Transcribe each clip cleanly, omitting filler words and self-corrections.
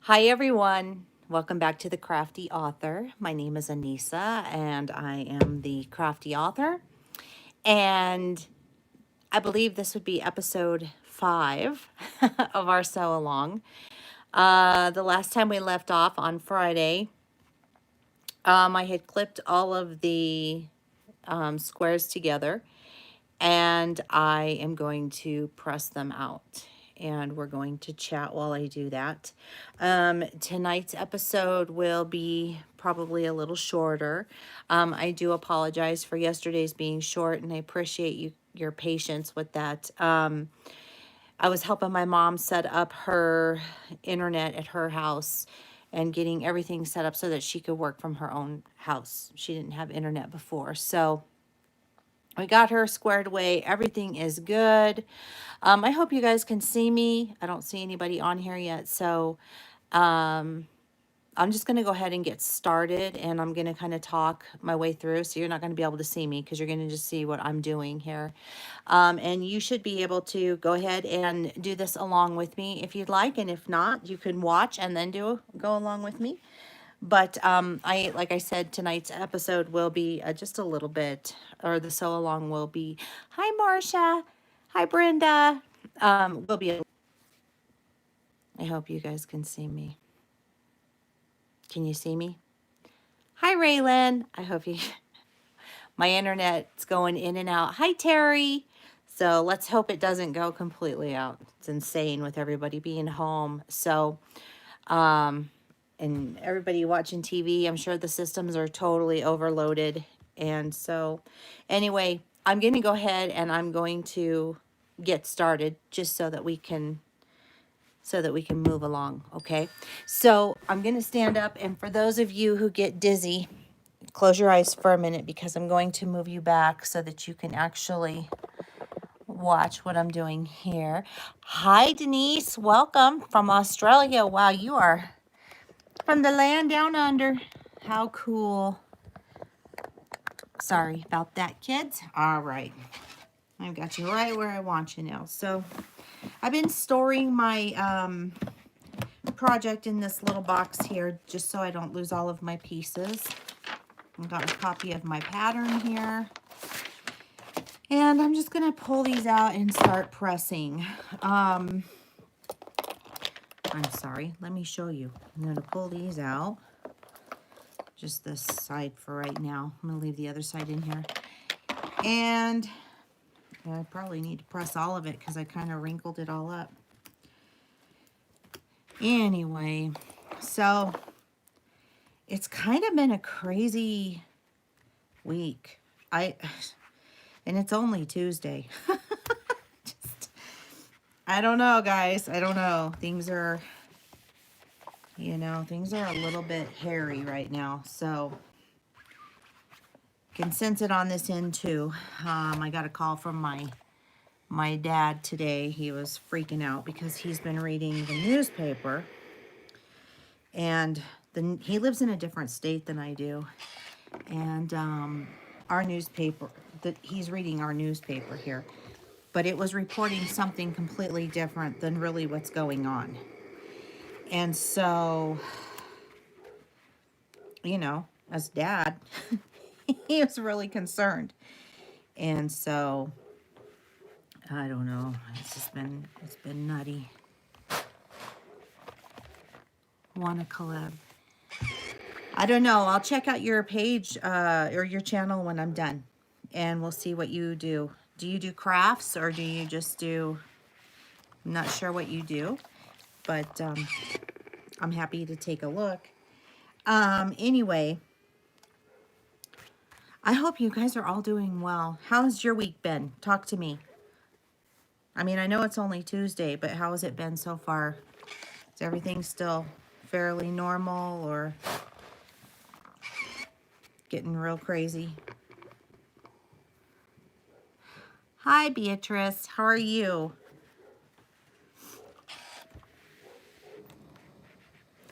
Hi, everyone. Welcome back to the Crafty Author. My name is Anissa, and I am the Crafty Author. And I believe this would be episode 5 of our Sew Along. The last time we left off on Friday, I had clipped all of the squares together, and I am going to press them out. And we're going to chat while I do that. Tonight's episode will be probably a little shorter. I do apologize for yesterday's being short, and I appreciate your patience with that. I was helping my mom set up her internet at her house and getting everything set up so that she could work from her own house. She didn't have internet before, so we got her squared away. Everything is good. I hope you guys can see me. I don't see anybody on here yet, so I'm just going to go ahead and get started, and I'm going to kind of talk my way through, so you're not going to be able to see me because you're going to just see what I'm doing here. And you should be able to go ahead and do this along with me if you'd like, and if not, you can watch and then go along with me. But like I said, tonight's episode will be just a little bit, or the sew along will be, hi Marcia, hi Brenda, will be, I hope you guys can see me. Can you see me? Hi Raylan, I hope you, my internet's going in and out. Hi Terry. So let's hope it doesn't go completely out. It's insane with everybody being home. So, and everybody watching TV, I'm sure the systems are totally overloaded. And so anyway, I'm going to go ahead and I'm going to get started just so that we can move along, okay? So I'm going to stand up, and for those of you who get dizzy, close your eyes for a minute because I'm going to move you back so that you can actually watch what I'm doing here. Hi Denise, welcome from Australia. Wow, you are from the land down under. How cool. Sorry about that, kids. All right. I've got you right where I want you now. So I've been storing my project in this little box here just so I don't lose all of my pieces. I've got a copy of my pattern here. And I'm just going to pull these out and start pressing. I'm sorry. Let me show you. I'm going to pull these out. Just this side for right now. I'm going to leave the other side in here. And I probably need to press all of it because I kind of wrinkled it all up. Anyway, so it's kind of been a crazy week. And it's only Tuesday. I don't know, guys. I don't know. Things are, things are a little bit hairy right now. So can sense it on this end too. I got a call from my dad today. He was freaking out because he's been reading the newspaper, and he lives in a different state than I do. And our newspaper, he's reading our newspaper here, but it was reporting something completely different than really what's going on. And so, as dad, he was really concerned. And so, I don't know. It's been nutty. Want to collab? I don't know. I'll check out your page or your channel when I'm done, and we'll see what you do. Do you do crafts, or do you just do? I'm not sure what you do, but I'm happy to take a look. Anyway, I hope you guys are all doing well. How's your week been? Talk to me. I mean, I know it's only Tuesday, but how has it been so far? Is everything still fairly normal or getting real crazy? Hi, Beatrice. How are you?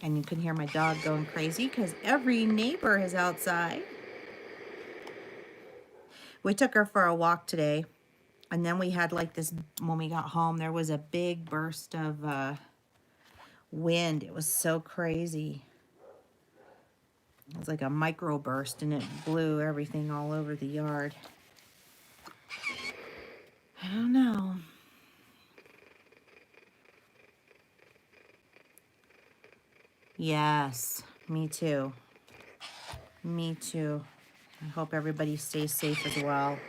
And you can hear my dog going crazy because every neighbor is outside. We took her for a walk today. And then we had like this, when we got home, there was a big burst of wind. It was so crazy. It was like a microburst, and it blew everything all over the yard. I don't know. Yes, me too. Me too. I hope everybody stays safe as well.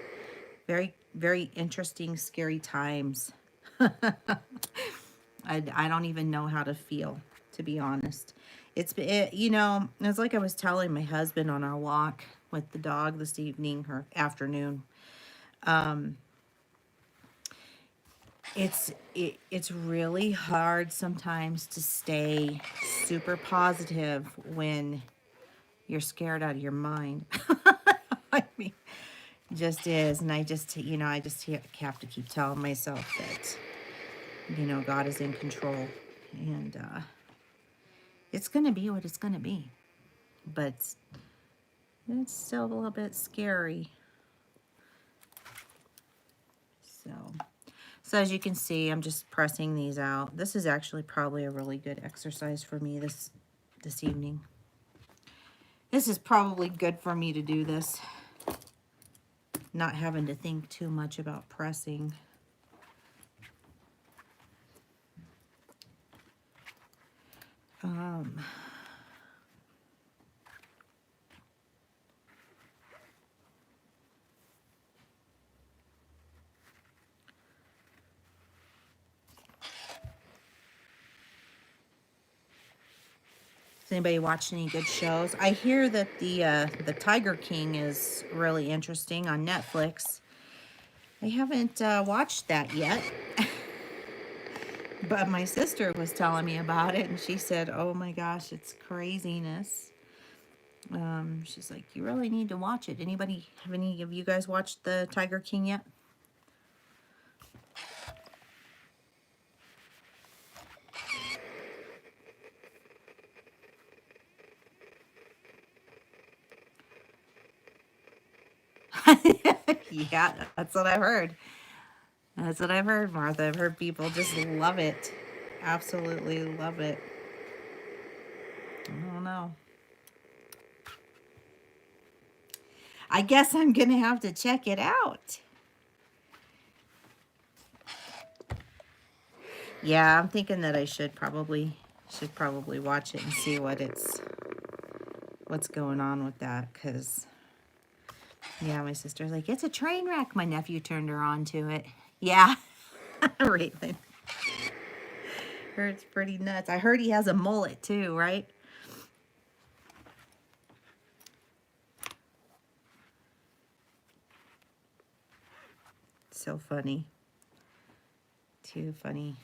Very, very interesting, scary times. I don't even know how to feel, to be honest. You know, it's like I was telling my husband on our walk with the dog this evening or afternoon. It's really hard sometimes to stay super positive when you're scared out of your mind. I mean, it just is. And I just, you know, I just have to keep telling myself that, you know, God is in control. And it's going to be what it's going to be. But it's still a little bit scary. So as you can see, I'm just pressing these out. This is actually probably a really good exercise for me this evening. This is probably good for me to do this. Not having to think too much about pressing. Has anybody watched any good shows? I hear that the Tiger King is really interesting on Netflix. I haven't watched that yet. But my sister was telling me about it, and she said, oh my gosh, it's craziness. She's like, you really need to watch it. Have any of you guys watched the Tiger King yet? Yeah, that's what I've heard. That's what I've heard, Martha. I've heard people just love it. Absolutely love it. I don't know. I guess I'm gonna have to check it out. Yeah, I'm thinking that I should probably watch it and see what's going on with that, because yeah, my sister's like, it's a train wreck. My nephew turned her on to it. Yeah. Raylan. Heard it's pretty nuts. I heard he has a mullet too, right? So funny. Too funny.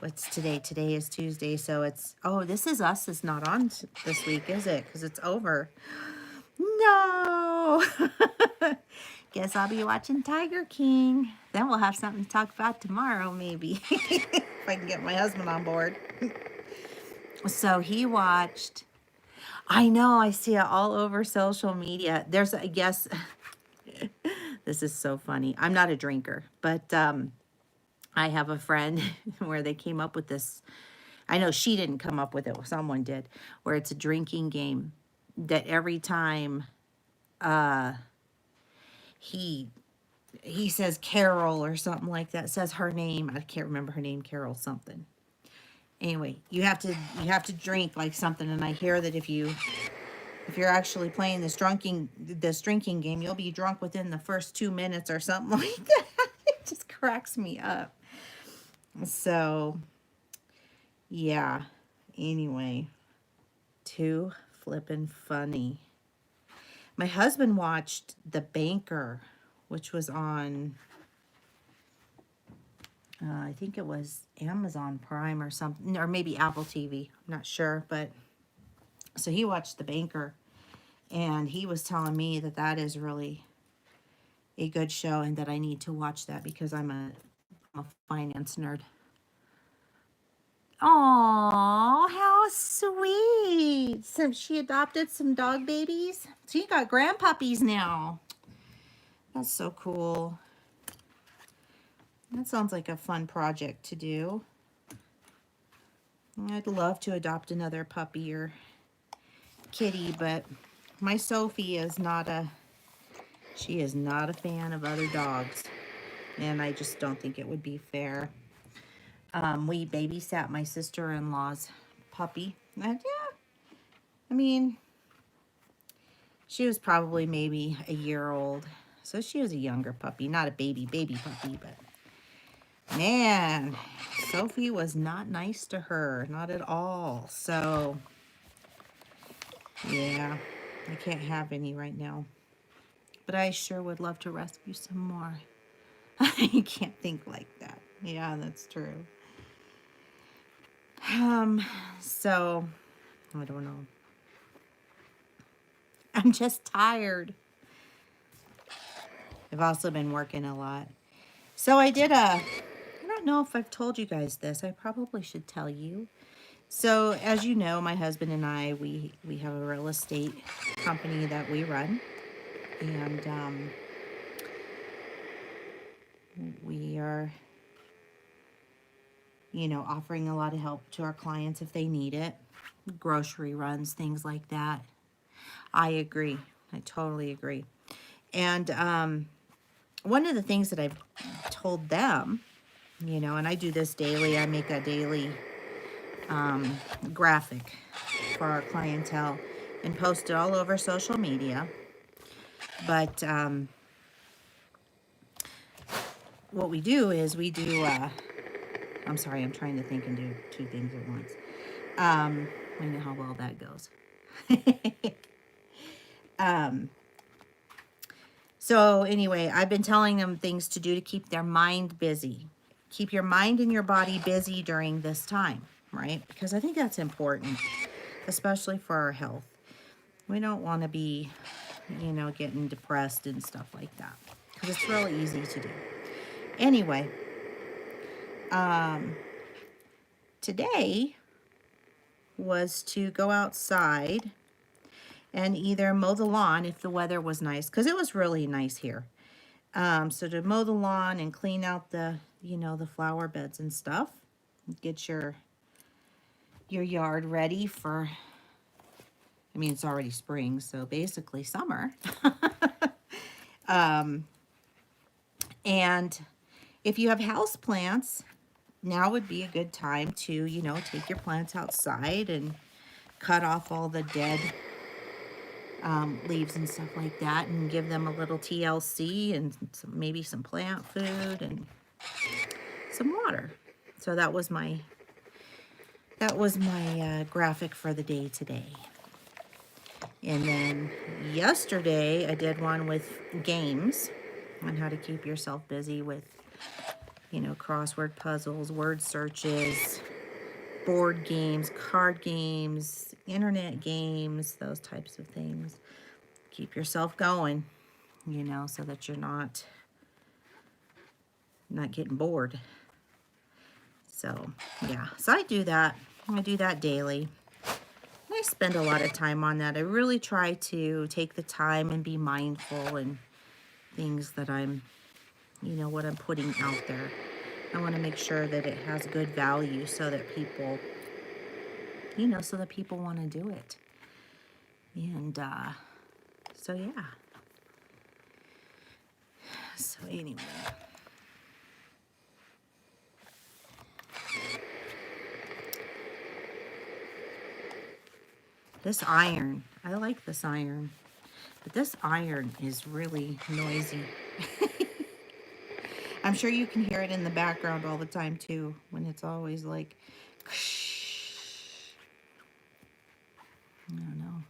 What's today? Today is Tuesday, so it's... Oh, This Is Us is not on this week, is it? Because it's over. No! Guess I'll be watching Tiger King. Then we'll have something to talk about tomorrow, maybe. If I can get my husband on board. So he watched... I know, I see it all over social media. There's, I guess... This is so funny. I'm not a drinker, but I have a friend where they came up with this. I know she didn't come up with it, someone did, where it's a drinking game that every time he says Carol or something like that, says her name. I can't remember her name, Carol something. Anyway, you have to drink like something, and I hear that if you're actually playing this drinking game, you'll be drunk within the first 2 minutes or something like that. It just cracks me up. So, yeah. Anyway, too flippin' funny. My husband watched The Banker, which was on, I think it was Amazon Prime or something, or maybe Apple TV. I'm not sure, but so he watched The Banker, and he was telling me that that is really a good show and that I need to watch that because I'm a finance nerd. Oh, how sweet. So she adopted some dog babies. So you got grandpuppies now. That's so cool. That sounds like a fun project to do. I'd love to adopt another puppy or kitty, but my Sophie is not a, she is not a fan of other dogs. And I just don't think it would be fair. We babysat my sister-in-law's puppy. And yeah, I mean, she was probably maybe a year old. So she was a younger puppy, not a baby puppy, but man, Sophie was not nice to her, not at all. So yeah, I can't have any right now. But I sure would love to rescue some more. I can't think like that. Yeah, that's true. So I don't know. I'm just tired. I've also been working a lot. So I did I don't know if I've told you guys this. I probably should tell you. So as you know, my husband and I, we have a real estate company that we run. And we are, you know, offering a lot of help to our clients if they need it. Grocery runs, things like that. I agree. I totally agree. And one of the things that I've told them, you know, and I do this daily, I make a daily graphic for our clientele and post it all over social media. But what we do is we do, I'm sorry, I'm trying to think and do two things at once. I know how well that goes. So anyway, I've been telling them things to do to keep their mind busy. Keep your mind and your body busy during this time, right? Because I think that's important, especially for our health. We don't want to be, you know, getting depressed and stuff like that, because it's really easy to do. Anyway, today was to go outside and either mow the lawn if the weather was nice, because it was really nice here. So to mow the lawn and clean out the, you know, the flower beds and stuff, get your yard ready for, I mean, it's already spring, so basically summer. And if you have house plants, now would be a good time to, you know, take your plants outside and cut off all the dead leaves and stuff like that, and give them a little TLC and maybe some plant food and some water. So that was my graphic for the day today. And then yesterday I did one with games on how to keep yourself busy with, you know, crossword puzzles, word searches, board games, card games, internet games, those types of things. Keep yourself going, you know, so that you're not getting bored. So, yeah. So I do that. I do that daily. I spend a lot of time on that. I really try to take the time and be mindful and things that I'm, you know, what I'm putting out there. I want to make sure that it has good value so that people, you know, so that people want to do it. And so, yeah. So anyway. This iron, I like this iron, but this iron is really noisy. I'm sure you can hear it in the background all the time too, when it's always like, I don't know.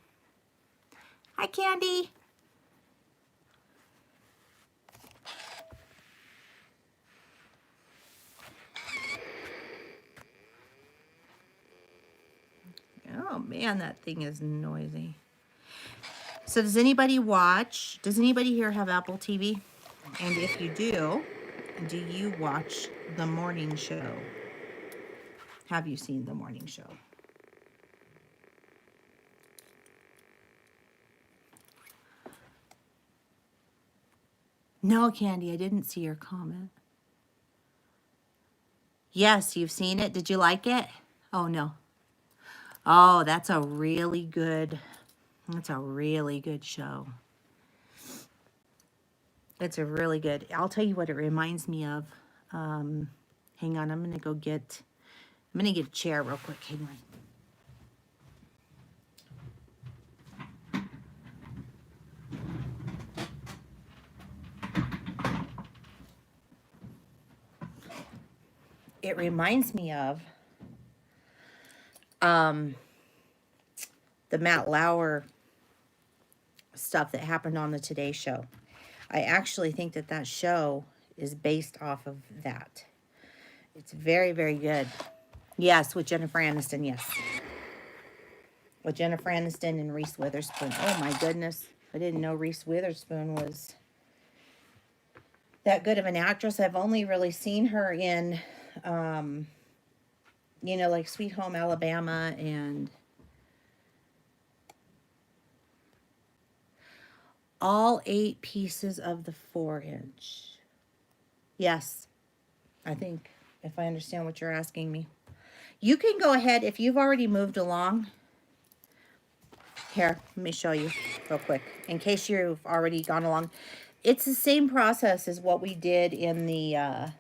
Hi, Candy. Oh man, that thing is noisy. So does anybody watch? Does anybody here have Apple TV? And if you do you watch the morning show? Have you seen the morning show? No, Candy, I didn't see your comment. Yes, you've seen it. Did you like it? Oh, no. Oh, that's a really good show. It's a really good, I'll tell you what it reminds me of. Hang on, I'm going to get a chair real quick. Hang on. It reminds me of the Matt Lauer stuff that happened on the Today Show. I actually think that show is based off of that. It's very, very good. Yes, with Jennifer Aniston, yes. With Jennifer Aniston and Reese Witherspoon. Oh my goodness. I didn't know Reese Witherspoon was that good of an actress. I've only really seen her in, you know, like Sweet Home Alabama and all 8 pieces of the 4-inch. Yes, I think, if I understand what you're asking me. You can go ahead, if you've already moved along. Here, let me show you real quick, in case you've already gone along. It's the same process as what we did in the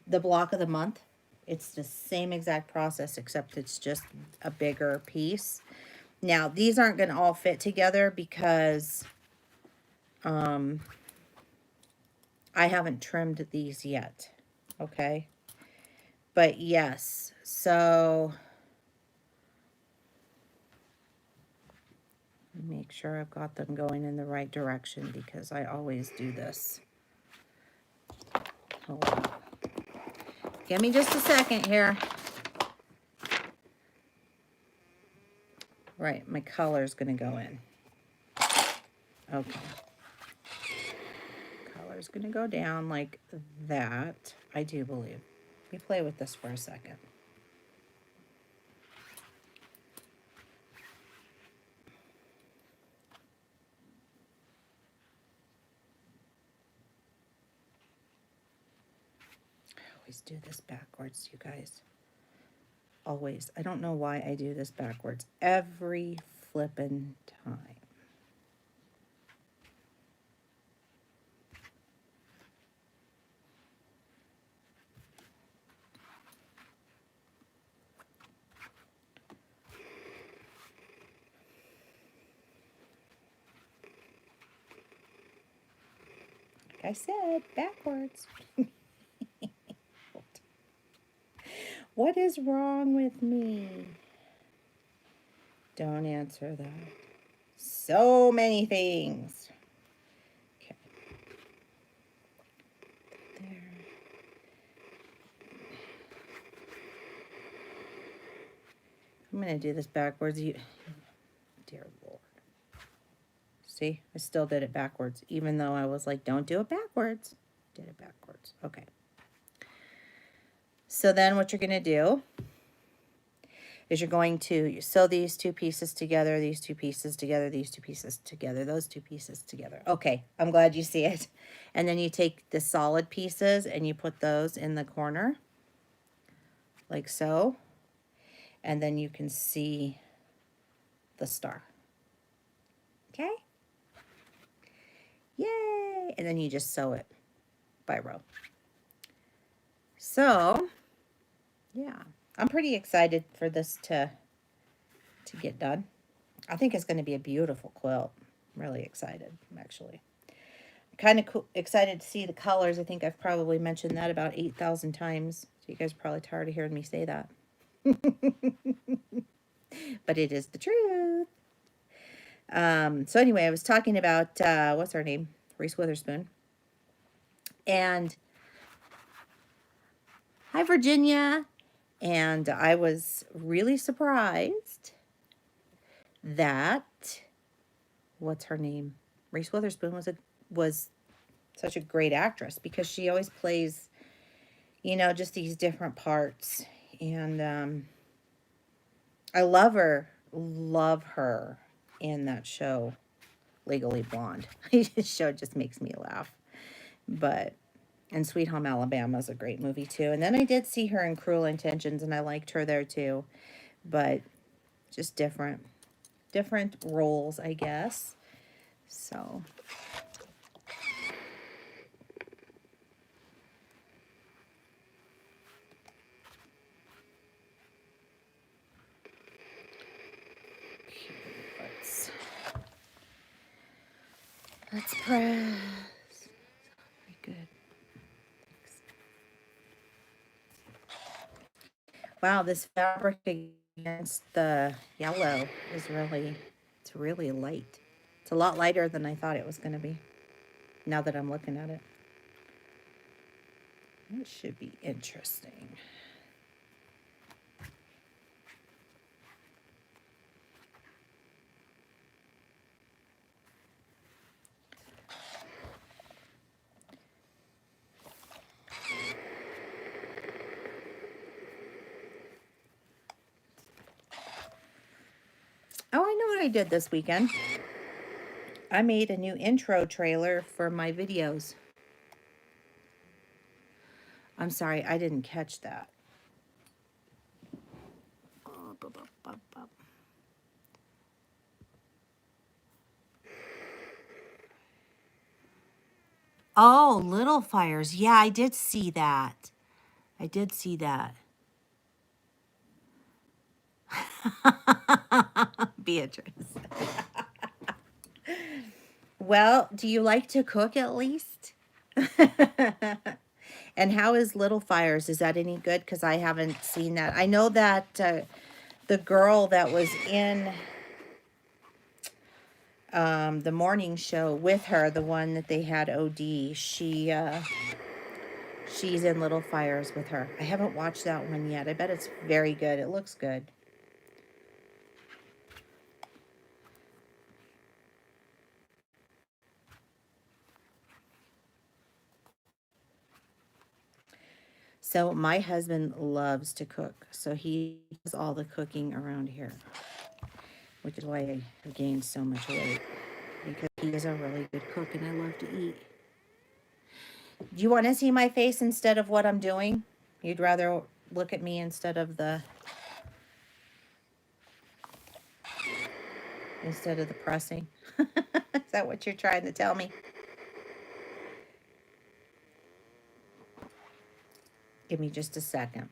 block of the month. It's the same exact process, except it's just a bigger piece. Now, these aren't going to all fit together because I haven't trimmed these yet. Okay. But yes, so make sure I've got them going in the right direction because I always do this. Hold on. Give me just a second here. Right, my color is going to go in. Okay. Color's going to go down like that, I do believe. Let me play with this for a second. I always do this backwards, you guys. Always. I don't know why I do this backwards every flippin' time. Like I said, backwards. What is wrong with me? Don't answer that. So many things. Okay. There. I'm going to do this backwards. Dear Lord. See, I still did it backwards, even though I was like, don't do it backwards. Did it backwards. Okay. So then what you're going to do is you're going to sew these 2 pieces together, these 2 pieces together, these 2 pieces together, those 2 pieces together. Okay, I'm glad you see it. And then you take the solid pieces and you put those in the corner, like so. And then you can see the star. Okay? Yay! And then you just sew it by row. So, yeah. I'm pretty excited for this to get done. I think it's going to be a beautiful quilt. I'm really excited, actually. Kind of excited to see the colors. I think I've probably mentioned that about 8,000 times. So you guys are probably tired of hearing me say that. But it is the truth. So anyway, I was talking about, what's her name? Reese Witherspoon. And hi, Virginia. And I was really surprised that, what's her name? Reese Witherspoon was such a great actress because she always plays, you know, just these different parts. And I love her in that show, Legally Blonde. The show just makes me laugh. But And Sweet Home Alabama is a great movie too. And then I did see her in Cruel Intentions, and I liked her there too. But just different roles, I guess. So let's press. Very good. Wow, this fabric against the yellow is it's really light. It's a lot lighter than I thought it was going to be, now that I'm looking at it. It should be interesting. Oh, I know what I did this weekend. I made a new intro trailer for my videos. I'm sorry, I didn't catch that. Oh, little fires. Yeah, I did see that. I did see that. Beatrice. Well, do you like to cook at least? And how is Little Fires? Is that any good? Because I haven't seen that. I know that the girl that was in the morning show with her, the one that they had OD, she's in Little Fires with her. I haven't watched that one yet. I bet it's very good. It looks good. So my husband loves to cook. So he does all the cooking around here, which is why I gained so much weight, because he is a really good cook and I love to eat. Do you want to see my face instead of what I'm doing? You'd rather look at me instead of the pressing? Is that what you're trying to tell me? Give me just a second.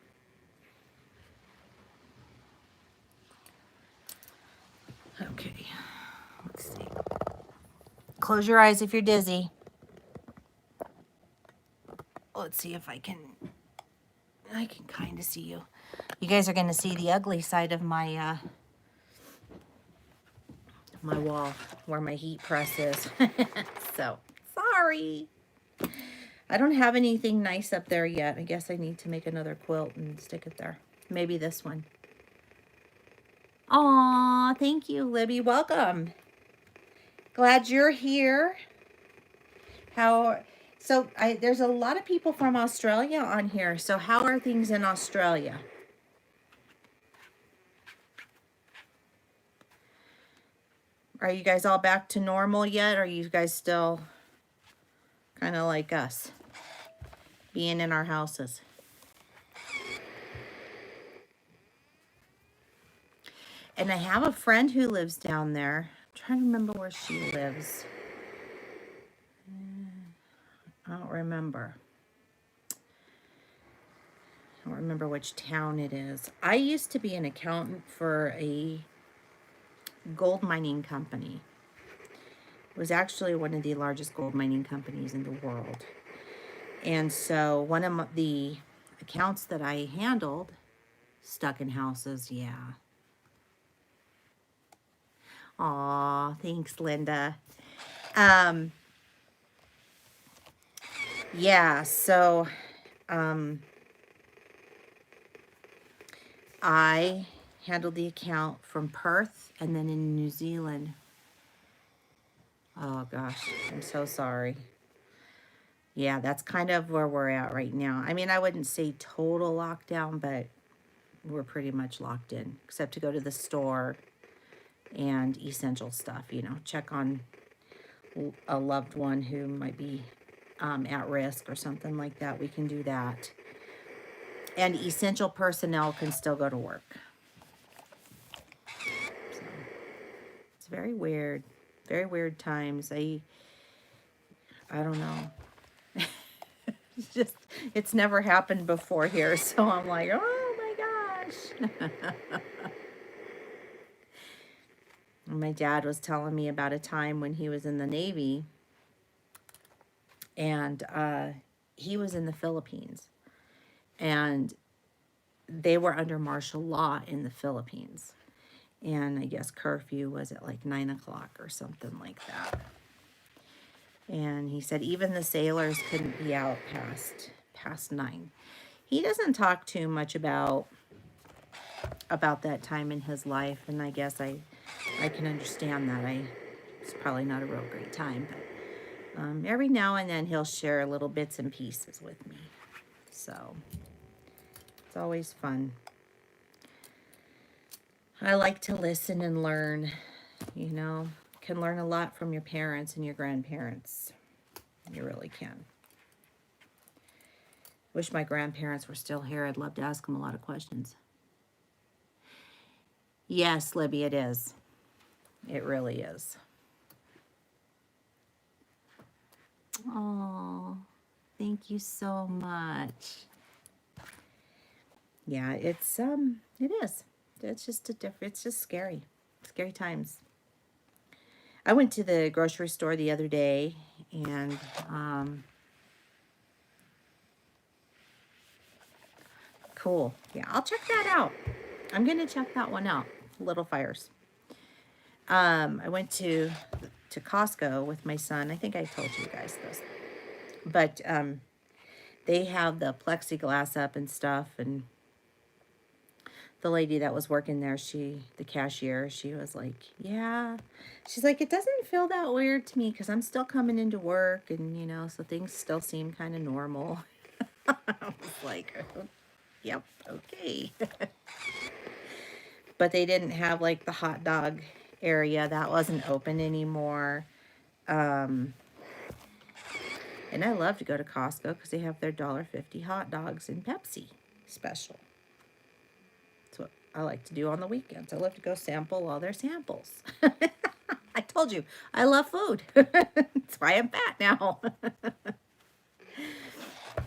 Okay, let's see. Close your eyes if you're dizzy. Let's see if I can kind of see you. You guys are going to see the ugly side of my my wall where my heat press is. So, sorry. I don't have anything nice up there yet. I guess I need to make another quilt and stick it there. Maybe this one. Aw, thank you, Libby. Welcome. Glad you're here. There's a lot of people from Australia on here. So how are things in Australia? Are you guys all back to normal yet? Or are you guys still kind of like us, being in our houses? And I have a friend who lives down there. I'm trying to remember where she lives. I don't remember. I don't remember which town it is. I used to be an accountant for a gold mining company. It was actually one of the largest gold mining companies in the world. And so one of the accounts that I handled, stuck in houses, yeah. Aw, thanks, Linda. Yeah, so I handled the account from Perth and then in New Zealand. Oh gosh, I'm so sorry. Yeah, that's kind of where we're at right now. I mean, I wouldn't say total lockdown, but we're pretty much locked in, except to go to the store and essential stuff, check on a loved one who might be at risk or something like that, we can do that. And essential personnel can still go to work. So, it's very weird. Very weird times. I don't know. It's just, it's never happened before here. So I'm like, oh my gosh. My dad was telling me about a time when he was in the Navy, and he was in the Philippines, and they were under martial law in the Philippines. And I guess curfew was at like 9 o'clock or something like that. And he said even the sailors couldn't be out past 9. He doesn't talk too much about that time in his life, and I guess I can understand that. It's probably not a real great time, but every now and then he'll share little bits and pieces with me. So it's always fun. I like to listen and learn, you know. Can learn a lot from your parents and your grandparents. You really can. Wish my grandparents were still here. I'd love to ask them a lot of questions. Yes, Libby, it is. It really is. Oh, thank you so much. Yeah, it is. It's just it's just scary. Scary times. I went to the grocery store the other day, and cool. Yeah, I'll check that out. I'm going to check that one out. Little Fires. I went to Costco with my son. I think I told you guys this. But they have the plexiglass up and stuff, and the lady that was working there, the cashier, she was like, yeah. She's like, it doesn't feel that weird to me because I'm still coming into work, and, you know, so things still seem kind of normal. I was like, oh, yep, okay. But they didn't have, like, the hot dog area. That wasn't open anymore. And I love to go to Costco because they have their $1.50 hot dogs and Pepsi special. That's what I like to do on the weekends. I love to go sample all their samples. I told you, I love food. That's why I'm fat now.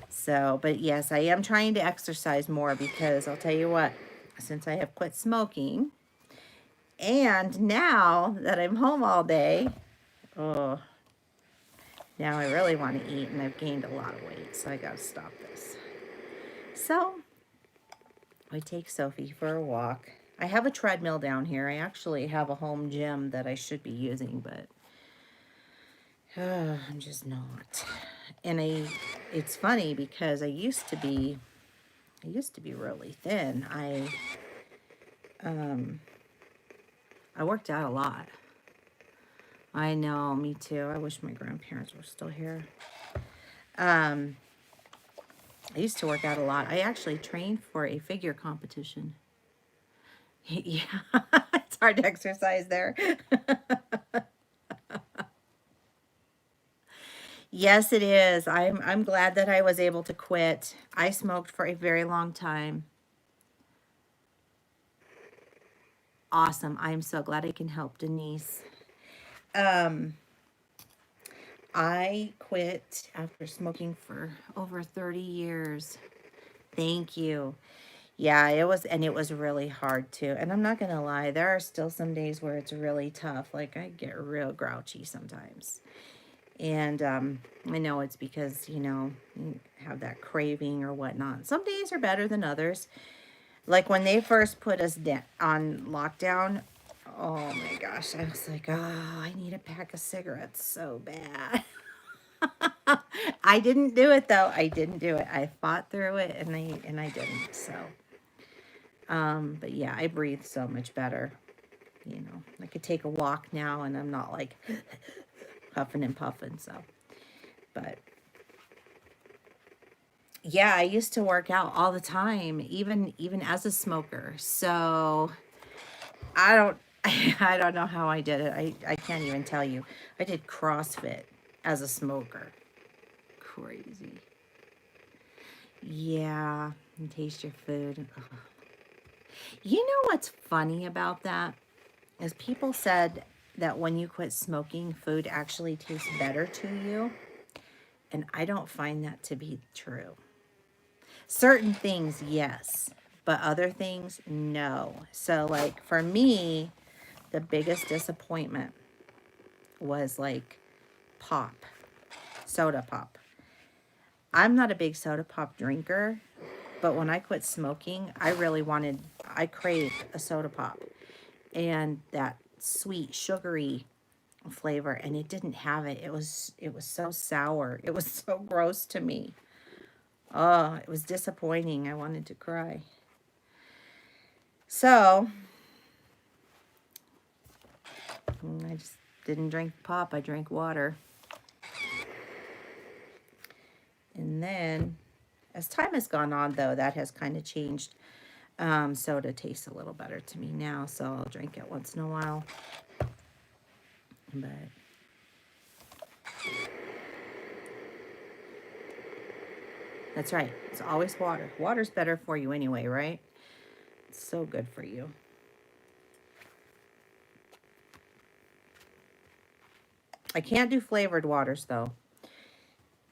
So, but yes, I am trying to exercise more because I'll tell you what, since I have quit smoking, and now that I'm home all day, oh, now I really want to eat, and I've gained a lot of weight, so I got to stop this. So I take Sophie for a walk. I have a treadmill down here. I actually have a home gym that I should be using, but I'm just not. And it's funny because I used to be really thin. I worked out a lot. I know, me too. I wish my grandparents were still here. I used to work out a lot. I actually trained for a figure competition. Yeah, it's hard to exercise there. Yes, it is. I'm glad that I was able to quit. I smoked for a very long time. Awesome. I'm so glad I can help, Denise. I quit after smoking for over 30 years. Thank you. Yeah, it was really hard too. And I'm not going to lie, there are still some days where it's really tough. Like, I get real grouchy sometimes. And I know it's because, you know, you have that craving or whatnot. Some days are better than others. Like when they first put us on lockdown, oh my gosh, I was like, oh, I need a pack of cigarettes so bad. I didn't do it though. I didn't do it. I fought through it, and I didn't. So, but yeah, I breathe so much better. You know, I could take a walk now, and I'm not like puffing and puffing. So, but yeah, I used to work out all the time, even as a smoker. So I don't I don't know how I did it. I can't even tell you. I did CrossFit as a smoker. crazy. Yeah, and taste your food. Ugh. You know what's funny about that? Is people said that when you quit smoking, food actually tastes better to you. And I don't find that to be true. Certain things, yes. But other things, no. So, like, for me, the biggest disappointment was, like, pop. Soda pop. I'm not a big soda pop drinker. But when I quit smoking, I craved a soda pop. And that sweet, sugary flavor, and it didn't have it. It was so sour. It was so gross to me. Oh, it was disappointing. I wanted to cry. So, I just didn't drink pop. I drank water. And then, as time has gone on, though, that has kind of changed. Soda tastes a little better to me now, so I'll drink it once in a while. But that's right. It's always water. Water's better for you anyway, right? It's so good for you. I can't do flavored waters, though.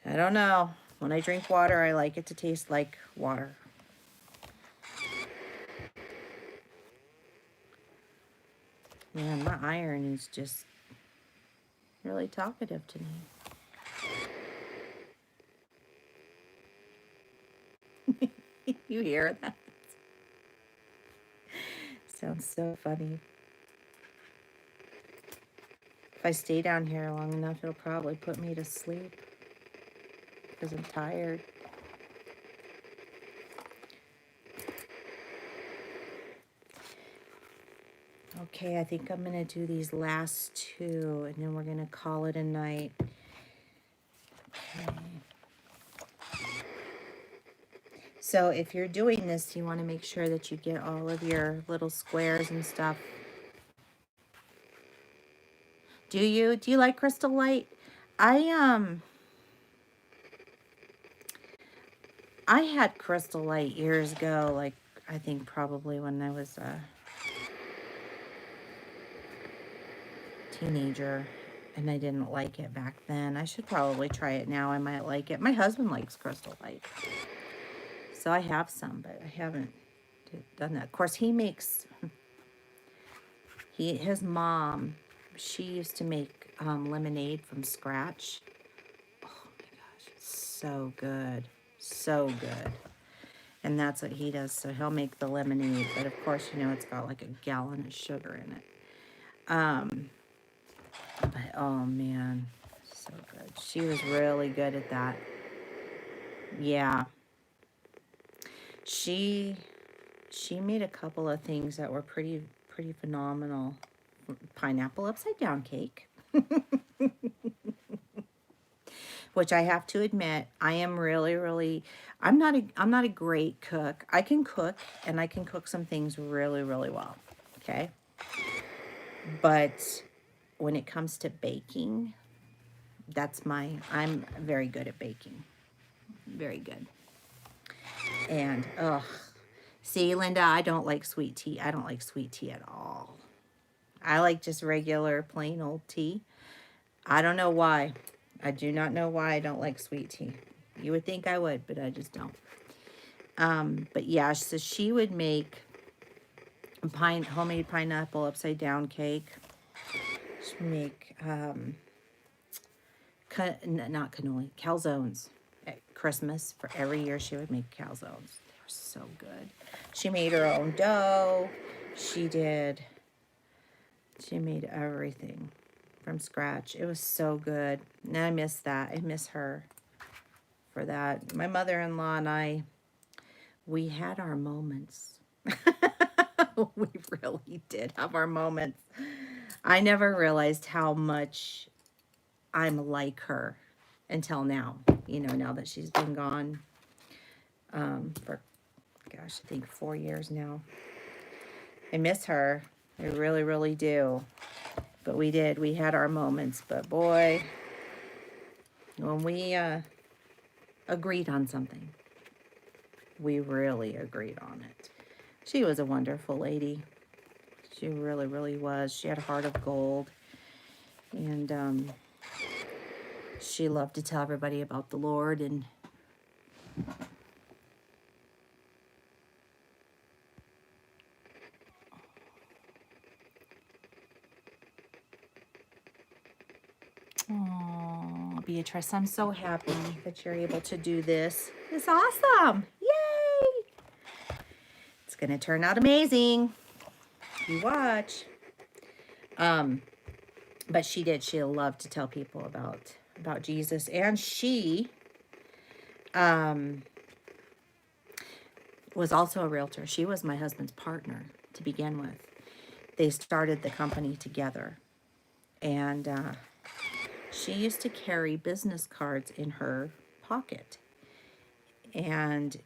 I don't know. When I drink water, I like it to taste like water. Man, my iron is just really talkative to me. You hear that? Sounds so funny. If I stay down here long enough, it'll probably put me to sleep because I'm tired. Okay, I think I'm going to do these last two, and then we're going to call it a night. Okay. So if you're doing this, you want to make sure that you get all of your little squares and stuff. Do you like Crystal Light? I had Crystal Light years ago, like I think probably when I was a teenager, and I didn't like it back then. I should probably try it now. I might like it. My husband likes Crystal Light, so I have some, but I haven't done that. Of course, he makes, his mom, she used to make lemonade from scratch. Oh my gosh, it's so good. So good. And that's what he does. So he'll make the lemonade, but of course, you know, it's got like a gallon of sugar in it. But oh man, so good. She was really good at that. Yeah. She made a couple of things that were pretty phenomenal. Pineapple upside down cake. Which I have to admit, I am really, I'm not a great cook. I can cook, and I can cook some things really well. Okay? But when it comes to baking, I'm very good at baking. Very good. And, see, Linda, I don't like sweet tea. I don't like sweet tea at all. I like just regular, plain old tea. I don't know why. I do not know why I don't like sweet tea. You would think I would, but I just don't. But yeah, so she would make homemade pineapple upside down cake. She'd make, not cannoli, calzones at Christmas. For every year she would make calzones. They were so good. She made her own dough. She made everything from scratch. It was so good. And I miss that. I miss her for that. My mother-in-law and we had our moments. We really did have our moments. I never realized how much I'm like her until now. You know, now that she's been gone for, gosh, I think 4 years now. I miss her. I really do. But we had our moments. But boy, when we agreed on something. We really agreed on it. She was a wonderful lady. She really, really was. She had a heart of gold. And she loved to tell everybody about the Lord. And oh, Beatrice, I'm so happy that you're able to do this. It's awesome. Yay! It's going to turn out amazing. You watch. But she did. She loved to tell people about Jesus. And she was also a realtor. She was my husband's partner to begin with. They started the company together. And she used to carry business cards in her pocket. And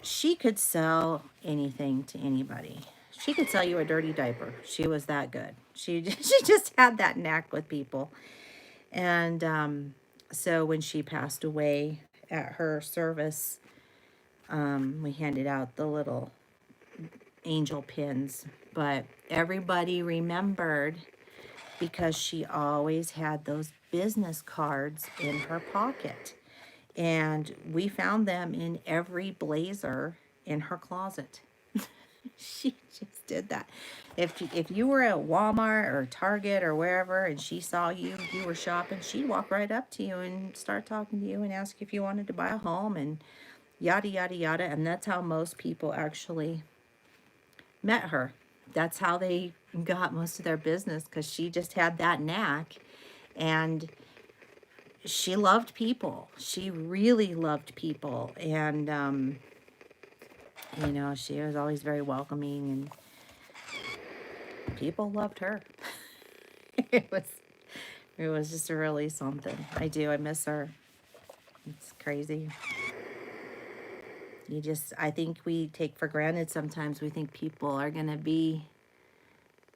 she could sell anything to anybody. She could sell you a dirty diaper. She was that good. She just had that knack with people. And so when she passed away at her service, we handed out the little angel pins. But everybody remembered because she always had those business cards in her pocket. And we found them in every blazer in her closet. She just did that. If you were at Walmart or Target or wherever and she saw you were shopping, she'd walk right up to you and start talking to you and ask if you wanted to buy a home and yada, yada, yada. And that's how most people actually met her. That's how they got most of their business, because she just had that knack. And she loved people. She really loved people. And, you know, she was always very welcoming, and people loved her. It was just really something. I miss her. It's crazy. I think we take for granted sometimes. We think people are going to be,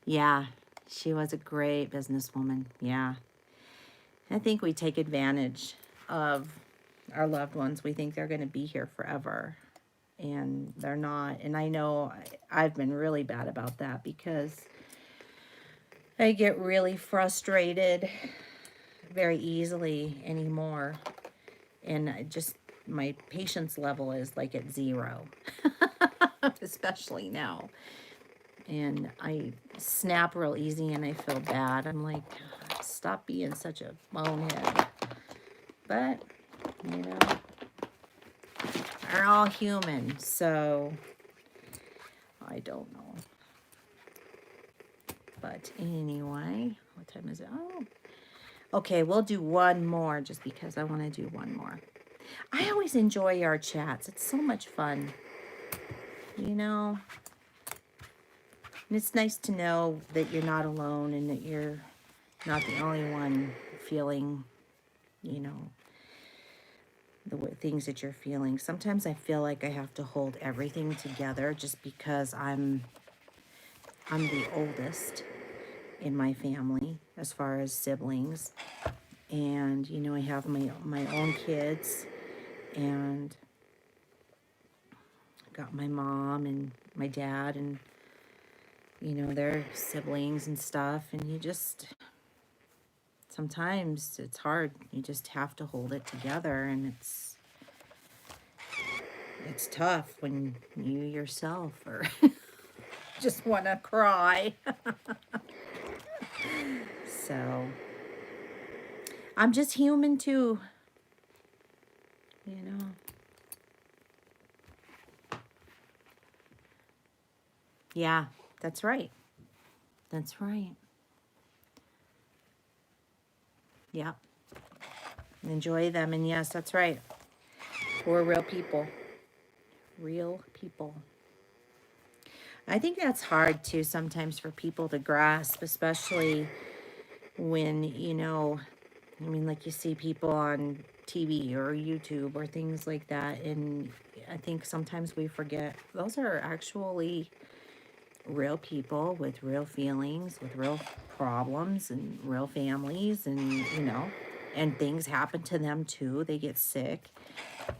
yeah, she was a great businesswoman. Yeah. I think we take advantage of our loved ones. We think they're going to be here forever, and they're not. And I know I've been really bad about that, because I get really frustrated very easily anymore. And my patience level is like at 0, especially now. And I snap real easy and I feel bad. I'm like, God, stop being such a bonehead. But, you know, we're all human, so I don't know. But anyway, what time is it? Oh, okay, we'll do one more just because I want to do one more. I always enjoy our chats. It's so much fun, you know. And it's nice to know that you're not alone and that you're not the only one feeling, you know, the things that you're feeling. Sometimes I feel like I have to hold everything together just because I'm the oldest in my family as far as siblings. And, you know, I have my own kids, and got my mom and my dad and, you know, their siblings and stuff. And you just, sometimes it's hard. You just have to hold it together, and it's tough when you yourself are just want to cry. So I'm just human too, you know. Yeah, that's right. That's right. Yep. Enjoy them. And yes, that's right. We're real people. Real people. I think that's hard too sometimes for people to grasp, especially when, you know, I mean, like you see people on TV or YouTube or things like that. And I think sometimes we forget those are actually real people with real feelings, with real problems and real families, and, you know. and things happen to them too. They get sick.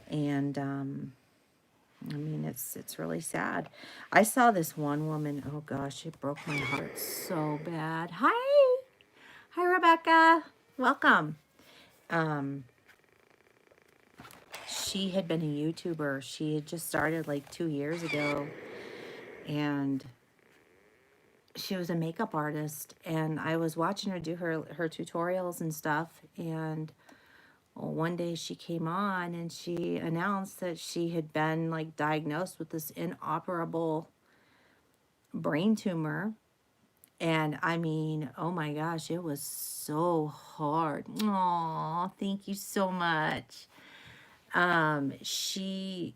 And, I mean, it's really sad. I saw this one woman, oh gosh, it broke my heart so bad. Hi. Hi, Rebecca. Welcome. She had been a YouTuber. She had just started like 2 years ago, and she was a makeup artist, and I was watching her do her tutorials and stuff, and well, one day she came on and she announced that she had been like diagnosed with this inoperable brain tumor. And I mean, oh my gosh, it was so hard. Oh, thank you so much. She,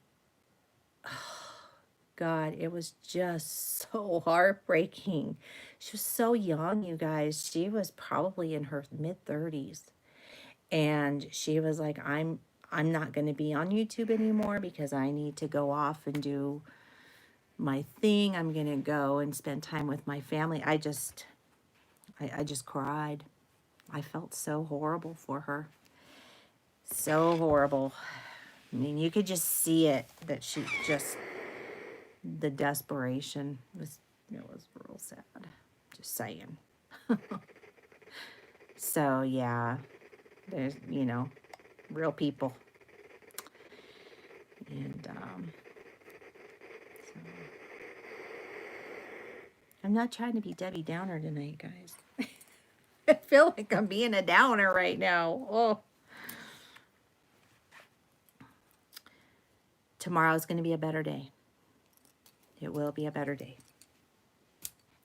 God, it was just so heartbreaking. She was so young, you guys. She was probably in her mid-30s. And she was like, I'm not going to be on YouTube anymore because I need to go off and do my thing. I'm going to go and spend time with my family. I just cried. I felt so horrible for her. So horrible. I mean, you could just see it, that she just, the desperation was, it was real sad. Just saying. So, yeah, there's, you know, real people. And, so, I'm not trying to be Debbie Downer tonight, guys. I feel like I'm being a downer right now. Oh. Tomorrow's going to be a better day. It will be a better day.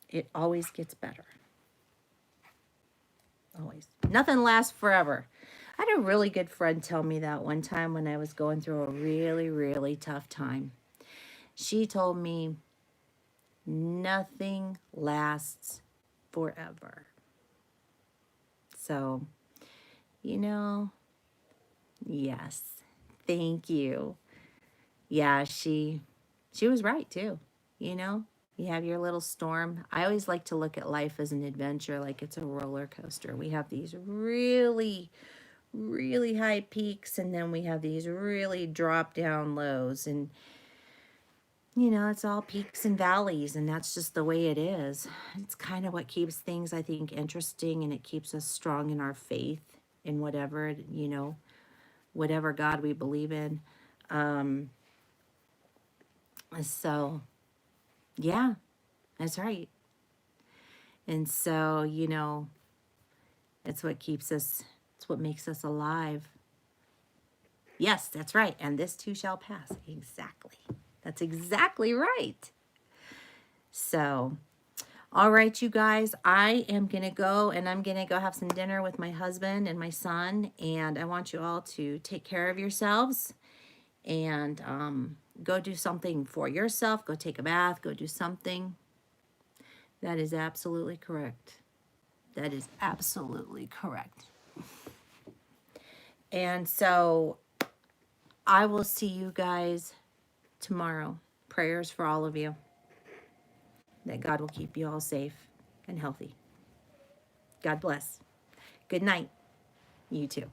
It always gets better. Always. Nothing lasts forever. I had a really good friend tell me that one time when I was going through a really, really tough time. She told me, nothing lasts forever. So, you know, yes, thank you. Yeah, she was right too, you know? You have your little storm. I always like to look at life as an adventure, like it's a roller coaster. We have these really, really high peaks, and then we have these really drop down lows. And, you know, it's all peaks and valleys, and that's just the way it is. It's kind of what keeps things, I think, interesting, and it keeps us strong in our faith in whatever, you know, whatever God we believe in. So, yeah, that's right. And so, you know, it's what keeps us, it's what makes us alive. Yes, that's right. And this too shall pass. Exactly. That's exactly right. So, all right, you guys, I am going to go, and I'm going to go have some dinner with my husband and my son. And I want you all to take care of yourselves and go do something for yourself. Go take a bath. Go do something. That is absolutely correct. That is absolutely correct. And so I will see you guys tomorrow. Prayers for all of you, that God will keep you all safe and healthy. God bless. Good night. You too.